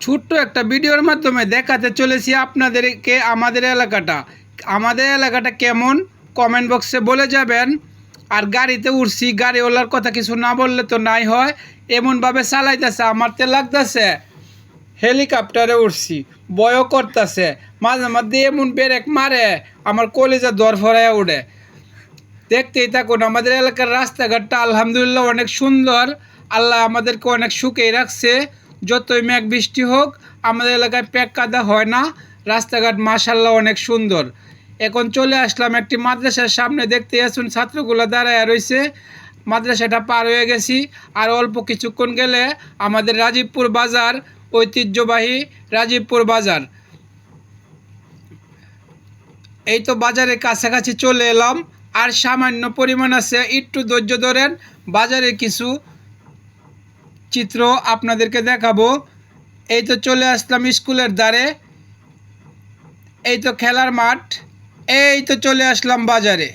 ছোট্ট একটা ভিডিওর মাধ্যমে দেখাতে চলেছি আপনাদেরকে আমাদের এলাকাটা কেমন কমেন্ট বক্সে বলে যাবেন। আর গাড়িতে উঠছি, গাড়িওয়ালার কথা কিছু না বললে তো নাই হয়, এমনভাবে চালাইতেছে আমার তে লাগতেছে হেলিকপ্টারে উঠছি, বয়ও করতেছে, মাঝে মধ্যে এমন ব্রেক মারে আমার কলিজা দর ফরাইয়া উঠে। দেখতেই থাকুন। আমাদের এলাকার রাস্তাঘাটটা আলহামদুলিল্লাহ অনেক সুন্দর, আল্লাহ আমাদেরকে অনেক সুখেই রাখছে। যতই মেঘ বৃষ্টি হোক আমাদের এলাকায় প্যাক কাদা হয় না, রাস্তাঘাট মাশাল্লাহ অনেক সুন্দর। এখন চলে আসলাম একটি মাদ্রাসার সামনে, দেখতে আসুন ছাত্রগুলো দাঁড়ায় রয়েছে। মাদ্রাসাটা পার হয়ে গেছি, আর অল্প কিছুক্ষণ গেলে আমাদের রাজীবপুর বাজার, ঐতিহ্যবাহী রাজীবপুর বাজার। এই তো বাজারের কাছাকাছি চলে এলাম, আর সামান্য পরিমাণ আছে, একটু ধৈর্য ধরেন। বাজারের কিছু চিত্র আপনাদেরকে দেখাবো। এই তো চলে আসলাম স্কুলের ধারে, এই তো খেলার মাঠ, এই তো চলে আসলাম বাজারে।